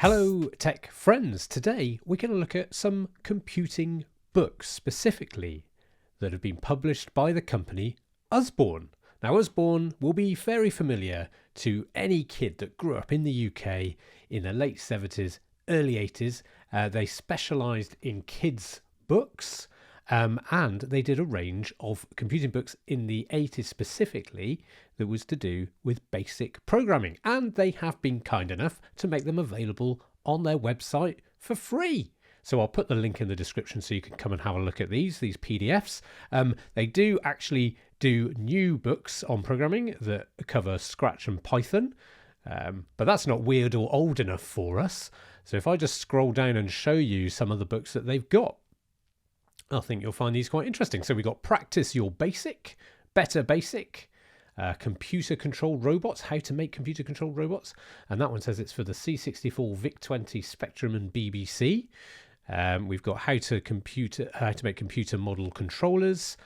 Hello tech friends, today we're going to look at some computing books specifically that have been published by the company Usborne. Now Usborne will be very familiar to any kid that grew up in the UK in the late 70s, early 80s. They specialised in kids books and they did a range of computing books in the 80s specifically that was to do with basic programming, and they have been kind enough to make them available on their website for free. So I'll put the link in the description so you can come and have a look at these PDFs. They do actually do new books on programming that cover Scratch and Python, but that's not weird or old enough for us. So if I just scroll down and show you some of the books that they've got, I think you'll find these quite interesting. So we've got Practice Your Basic, Better Basic, Computer Controlled Robots, How to Make Computer Controlled Robots. And that one says it's for the C64, VIC-20, Spectrum and BBC. We've got How to Make Computer Model Controllers,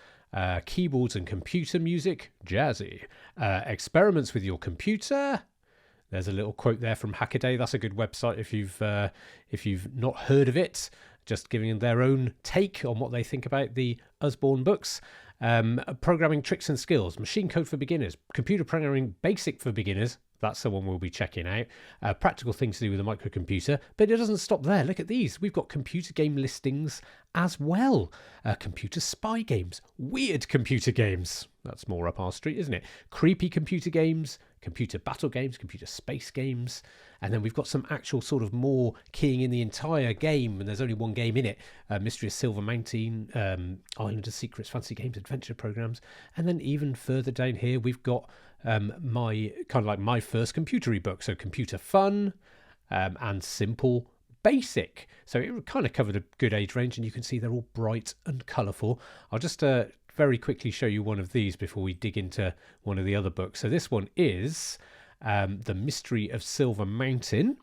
Keyboards and Computer Music, Jazzy. Experiments with Your Computer. There's a little quote there from Hackaday. That's a good website if you've not heard of it. Just giving their own take on what they think about the Usborne books. Programming Tricks and Skills, Machine Code for Beginners, Computer Programming Basic for Beginners. That's the one we'll be checking out. Practical Things to Do with a Microcomputer. But it doesn't stop there. Look at these. We've got computer game listings as well. Computer spy games. Weird computer games. That's more up our street, isn't it? Creepy computer games. Computer battle games. Computer space games. And then we've got some actual sort of more keying in the entire game. And there's only one game in it. Mystery of Silver Mountain. Island of Secrets. Fancy Games. Adventure programs. And then even further down here, we've got my first computery book. So Computer Fun and Simple Basic. So it kind of covered a good age range, and you can see they're all bright and colourful. I'll just very quickly show you one of these before we dig into one of the other books. So this one is The Mystery of Silver Mountain.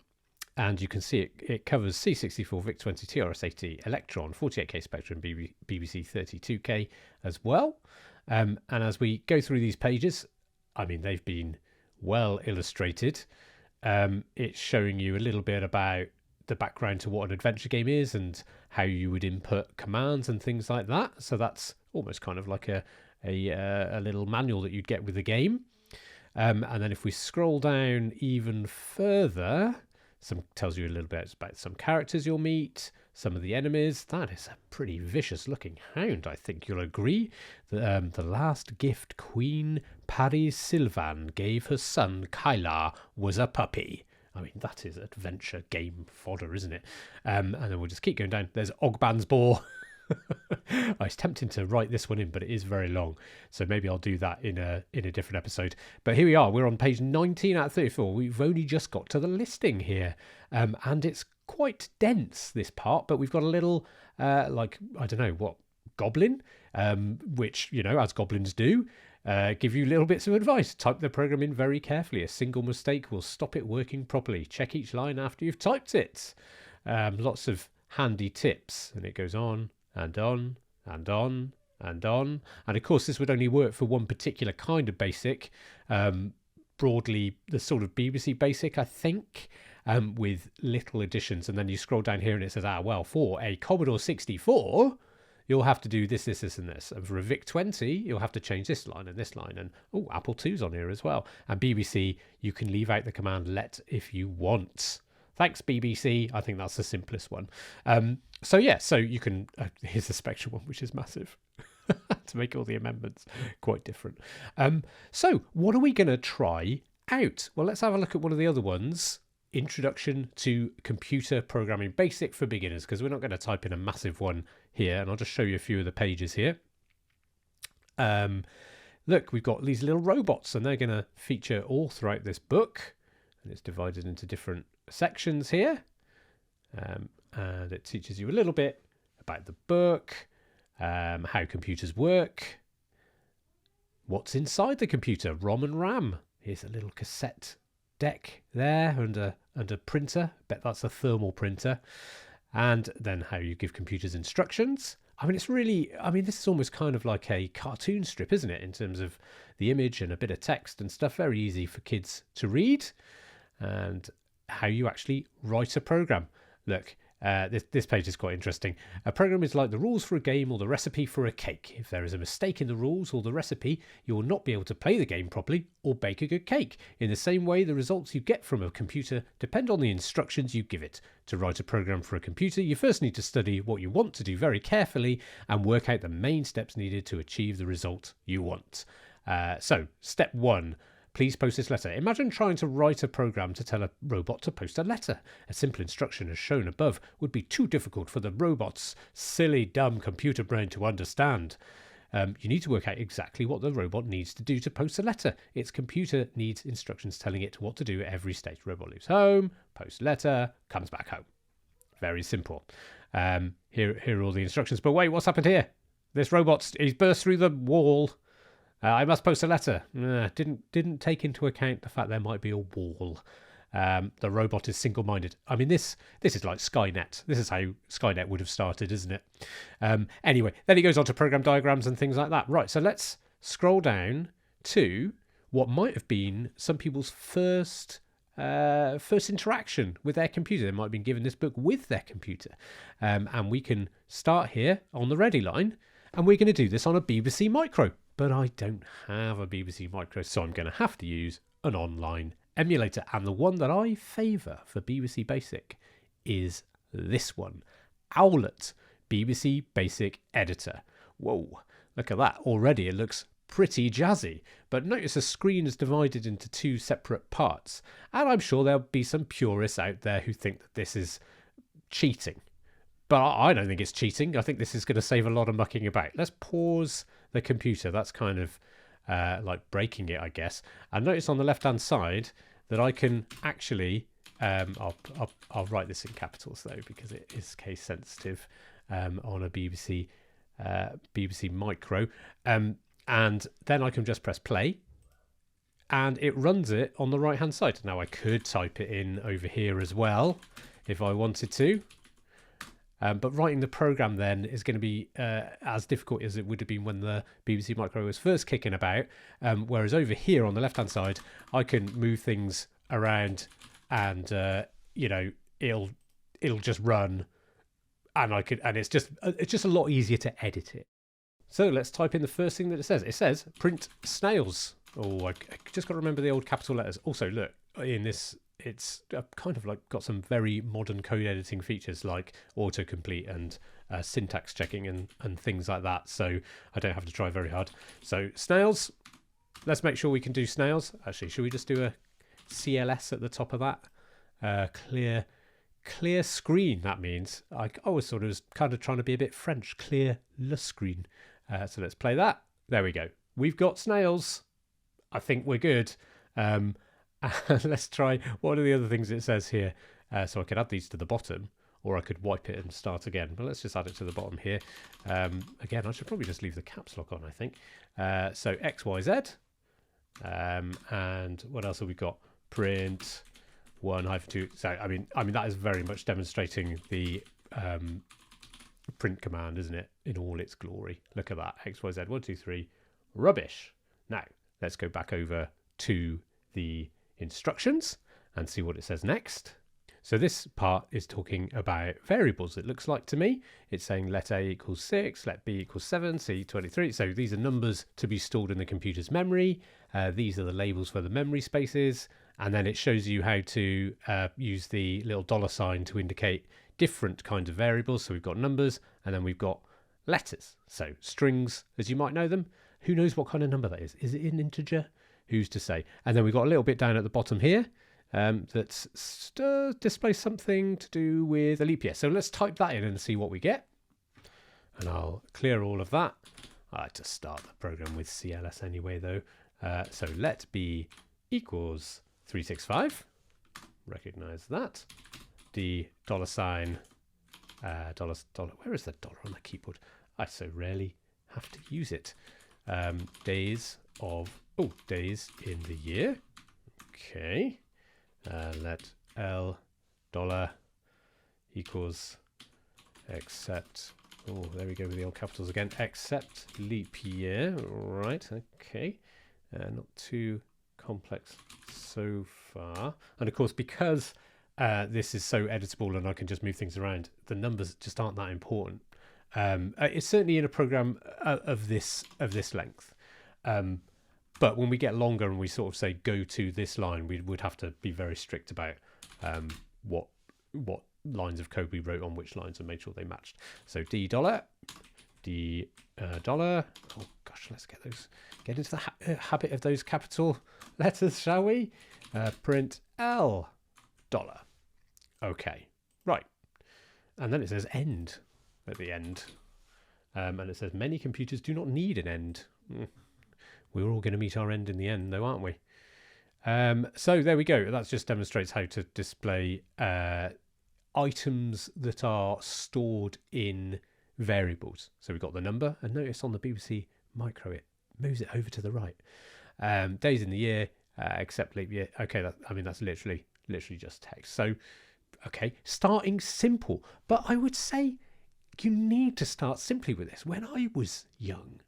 And you can see it covers C64, VIC-20, TRS-80, Electron, 48K Spectrum, BBC 32K as well. And as we go through these pages, I mean, they've been well illustrated. It's showing you a little bit about the background to what an adventure game is and how you would input commands and things like that. So that's almost kind of like a little manual that you'd get with the game. And then if we scroll down even further, tells you a little bit about some characters you'll meet, some of the enemies. That is a pretty vicious looking hound, I think you'll agree. The last gift Queen Paris Sylvan gave her son Kylar was a puppy. I mean, that is adventure game fodder, isn't it? And then we'll just keep going down. There's Ogban's Boar. I was tempting to write this one in, but it is very long. So maybe I'll do that in a different episode. But here we are. We're on page 19 out of 34. We've only just got to the listing here. And it's quite dense, this part. But we've got a little, I don't know what, goblin, which, as goblins do, give you little bits of advice. Type the program in very carefully. A single mistake will stop it working properly. Check each line after you've typed it. Lots of handy tips. And it goes on and on and on and on. And of course, this would only work for one particular kind of basic. Broadly, the sort of BBC basic, I think, with little additions. And then you scroll down here and it says, for a Commodore 64... you'll have to do this, this, this, and this. And for a VIC-20, you'll have to change this line and this line. And, Apple II's on here as well. And BBC, you can leave out the command let if you want. Thanks, BBC. I think that's the simplest one. So you can... here's the Spectrum one, which is massive. To make all the amendments quite different. So what are we going to try out? Well, let's have a look at one of the other ones. Introduction to Computer Programming Basic for Beginners, because we're not going to type in a massive one here, and I'll just show you a few of the pages here. Look, we've got these little robots, and they're going to feature all throughout this book, and it's divided into different sections here, and it teaches you a little bit about the book, how computers work, what's inside the computer, ROM and RAM. Here's a little cassette deck there and a printer. Bet that's a thermal printer. And then how you give computers instructions. I mean, this is almost kind of like a cartoon strip, isn't it? In terms of the image and a bit of text and stuff. Very easy for kids to read. And how you actually write a program. Look, this page is quite interesting. A program is like the rules for a game or the recipe for a cake. If there is a mistake in the rules or the recipe, you will not be able to play the game properly or bake a good cake. In the same way, the results you get from a computer depend on the instructions you give it. To write a program for a computer, you first need to study what you want to do very carefully and work out the main steps needed to achieve the result you want. So, step 1. Please post this letter. Imagine trying to write a program to tell a robot to post a letter. A simple instruction as shown above would be too difficult for the robot's silly, dumb computer brain to understand. You need to work out exactly what the robot needs to do to post a letter. Its computer needs instructions telling it what to do at every stage. Robot leaves home, posts letter, comes back home. Very simple. Here are all the instructions. But wait, what's happened here? This robot, he's burst through the wall. I must post a letter. Didn't take into account the fact there might be a wall. The robot is single-minded. I mean, this is like Skynet. This is how Skynet would have started, isn't it? Anyway, then he goes on to program diagrams and things like that. Right, so let's scroll down to what might have been some people's first interaction with their computer. They might have been given this book with their computer. And we can start here on the ready line, and we're going to do this on a BBC Micro. But I don't have a BBC Micro, so I'm going to have to use an online emulator. And the one that I favour for BBC Basic is this one, Owlet, BBC Basic Editor. Whoa, look at that. Already it looks pretty jazzy. But notice the screen is divided into 2 separate parts. And I'm sure there'll be some purists out there who think that this is cheating. But I don't think it's cheating. I think this is going to save a lot of mucking about. Let's pause the computer. That's kind of like breaking it, I guess. And notice on the left-hand side that I can actually, I'll write this in capitals though, because it is case sensitive on a BBC Micro. And then I can just press play and it runs it on the right-hand side. Now I could type it in over here as well if I wanted to. But writing the program then is going to be as difficult as it would have been when the BBC Micro was first kicking about. Whereas over here on the left-hand side, I can move things around, and it'll just run, and it's just a lot easier to edit it. So let's type in the first thing that it says. It says print snails. Oh, I just got to remember the old capital letters. Also, look in this. It's kind of like got some very modern code editing features like autocomplete and syntax checking and things like that. So I don't have to try very hard. So snails, let's make sure we can do snails. Actually, should we just do a CLS at the top of that? Clear screen, that means. I always thought it was kind of trying to be a bit French. Clear le screen. So let's play that. There we go. We've got snails. I think we're good. Let's try, what are the other things it says here? So I could add these to the bottom, or I could wipe it and start again. But let's just add it to the bottom here. Again, I should probably just leave the caps lock on, I think. So X, Y, Z. And what else have we got? Print 1-2. So I mean that is very much demonstrating the print command, isn't it? In all its glory. Look at that. X, Y, Z. 1, 2, 3. Rubbish. Now let's go back over to the instructions and see what it says next. So this part is talking about variables, it looks like to me. It's saying let A equals 6, let B equals 7, C 23. So these are numbers to be stored in the computer's memory. These are the labels for the memory spaces. And then it shows you how to use the little $sign to indicate different kinds of variables. So we've got numbers and then we've got letters. So strings, as you might know them. Who knows what kind of number that is? Is it an integer? Who's to say? And then we've got a little bit down at the bottom here that displays something to do with a leap year. So let's type that in and see what we get. And I'll clear all of that. I like to start the program with CLS anyway, though. So let B equals 365. Recognize that. The $sign, dollar. Where is the dollar on the keyboard? I so rarely have to use it. Days in the year. Okay. Let L $, equals except, oh, there we go with the old capitals again, except leap year. Right, okay. Not too complex so far. And of course, because this is so editable and I can just move things around. The numbers just aren't that important. It's certainly in a program of this length. But when we get longer and we sort of say go to this line, we would have to be very strict about what lines of code we wrote on which lines and made sure they matched. So D dollar. Oh gosh, let's get into the habit of those capital letters, shall we? Print L dollar. Okay, right. And then it says end at the end. And it says many computers do not need an end. We're all going to meet our end in the end, though, aren't we? So there we go. That just demonstrates how to display items that are stored in variables. So we've got the number, and notice on the BBC Micro it moves it over to the right. Days in the year, except leap year. Okay, that's literally just text. So okay, starting simple, but I would say you need to start simply with this. When I was young,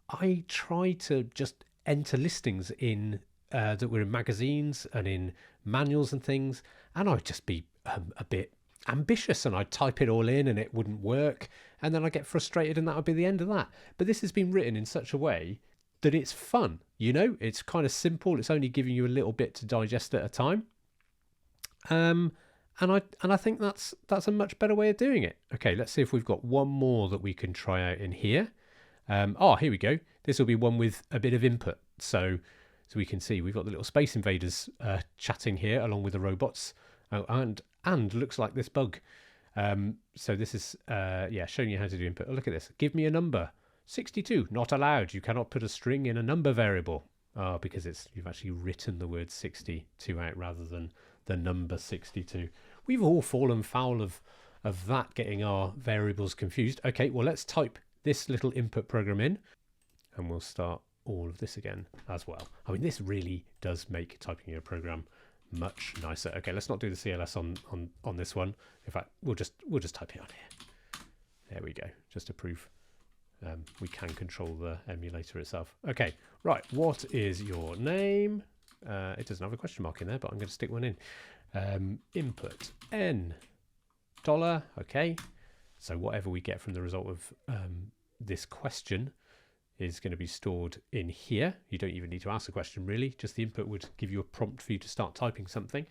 I tried to just enter listings in that were in magazines and in manuals and things, and I'd just be a bit ambitious and I'd type it all in and it wouldn't work, and then I'd get frustrated and that would be the end of that. But this has been written in such a way that it's fun, it's kind of simple. It's only giving you a little bit to digest at a time. And I think that's a much better way of doing it. Okay, let's see if we've got one more that we can try out in here. Here we go. This will be one with a bit of input. So we can see we've got the little Space Invaders chatting here along with the robots. Oh, and looks like this bug. So this is showing you how to do input. Oh, look at this. Give me a number. 62. Not allowed. You cannot put a string in a number variable. Oh, because you've actually written the word 62 out rather than the number 62. We've all fallen foul of that, getting our variables confused. Okay, well, let's type this little input program in and we'll start all of this again as well. I mean, this really does make typing a program much nicer. Okay, let's not do the CLS on this one. In fact, we'll just type it on here. There we go, just to prove we can control the emulator itself. Okay, right, what is your name? It doesn't have a question mark in there, but I'm going to stick one in. Input N dollar. Okay, so whatever we get from the result of this question is going to be stored in here. You don't even need to ask a question, really. Just the input would give you a prompt for you to start typing something.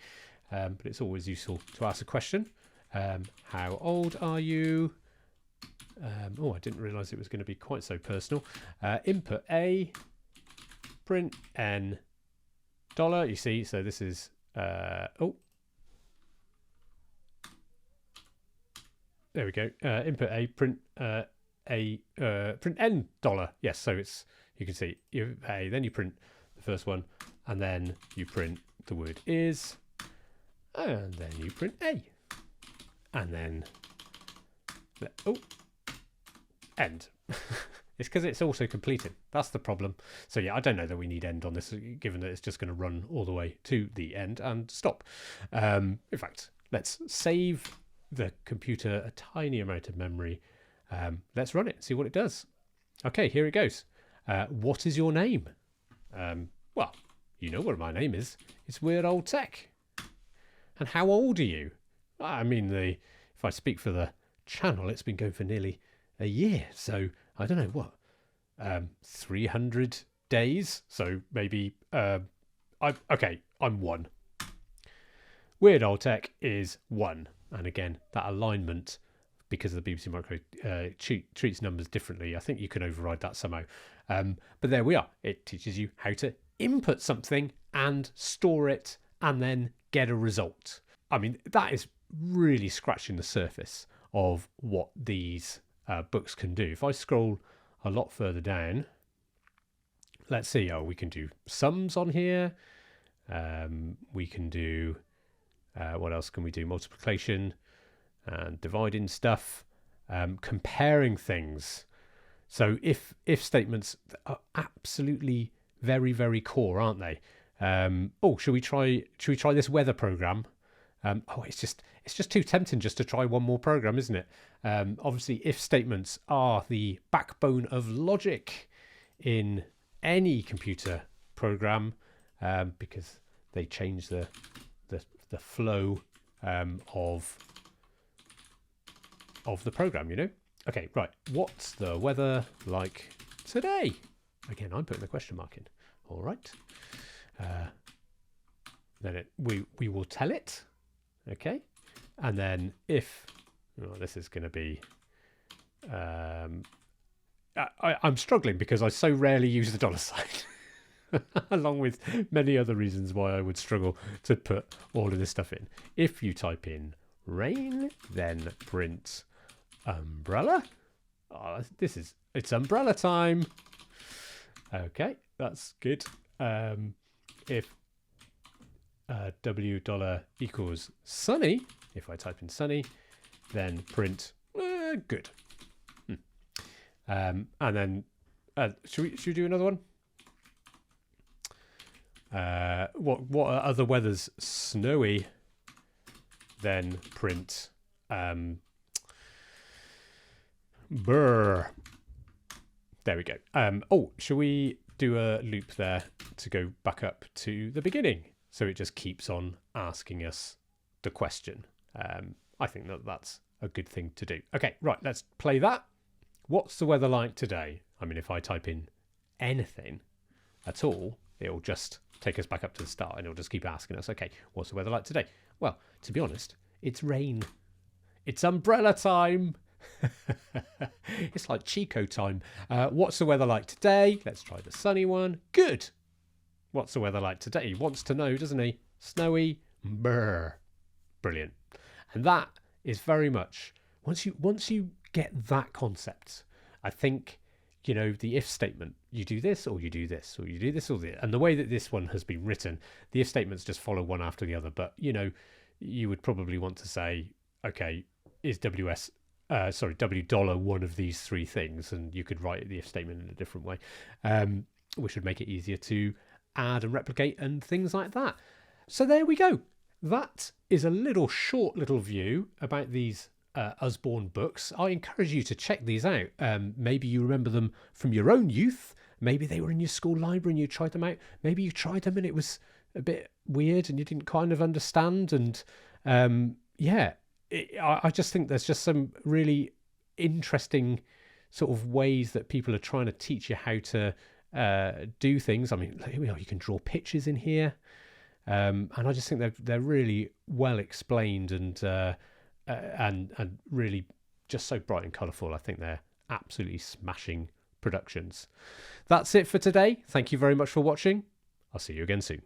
But it's always useful to ask a question. How old are you? I didn't realize it was going to be quite so personal. Input A, print N dollar. You see, so this is there we go. Input A, print print N dollar. Yes, so it's, you can see you A, then you print the first one, and then you print the word is, and then you print A, and then end. It's because it's also completed. That's the problem. So yeah, I don't know that we need end on this, given that it's just going to run all the way to the end and stop. In fact, let's save the computer a tiny amount of memory. Let's run it, see what it does. Okay, here it goes. What is your name? Well, you know what my name is. It's Weird Old Tech. And how old are you? I mean, if I speak for the channel, it's been going for nearly a year. So I don't know what, 300 days. So maybe I'm 1. Weird Old Tech is 1. And again, that alignment, because the BBC Micro treats numbers differently, I think you can override that somehow. But there we are. It teaches you how to input something and store it and then get a result. I mean, that is really scratching the surface of what these books can do. If I scroll a lot further down, let's see. We can do sums on here. We can do, what else can we do? Multiplication and dividing stuff, comparing things. So if statements are absolutely very, very core, aren't they? Should we try this weather program? It's just too tempting just to try one more program, isn't it? Obviously, if statements are the backbone of logic in any computer program, because they change the flow of the program, you know. Okay, right. What's the weather like today? Again, I'm putting the question mark in. All right. Then we will tell it. Okay. And then if this is going to be, I'm struggling because I so rarely use the dollar sign, along with many other reasons why I would struggle to put all of this stuff in. If you type in rain, then print umbrella. Oh, it's umbrella time. Okay, that's good. If $W equals sunny, if I type in sunny, then print good. And then should we do another one? What are other weathers? Snowy, then print brr. There we go. Shall we do a loop there to go back up to the beginning? So it just keeps on asking us the question. I think that's a good thing to do. Okay, right, let's play that. What's the weather like today? I mean, if I type in anything at all, it'll just take us back up to the start and it'll just keep asking us, okay, what's the weather like today? Well, to be honest, it's rain. It's umbrella time. It's like Chico time. What's the weather like today? Let's try the sunny one. Good. What's the weather like today? He wants to know, doesn't he? Snowy. Brr. Brilliant. And that is very much, once you get that concept, I think, the if statement, you do this or you do this or you do this or this. And the way that this one has been written, the if statements just follow one after the other. But, you would probably want to say, okay, is W dollar one of these three things? And you could write the if statement in a different way, which would make it easier to add and replicate and things like that. So there we go. That is a short little view about these Usborne books. I encourage you to check these out. Maybe you remember them from your own youth. Maybe they were in your school library and you tried them out. Maybe you tried them and it was a bit weird and you didn't kind of understand. And I just think there's just some really interesting sort of ways that people are trying to teach you how to do things. I mean, you can draw pictures in here. And I just think they're really well explained and really just so bright and colourful. I think they're absolutely smashing productions. That's it for today. Thank you very much for watching. I'll see you again soon.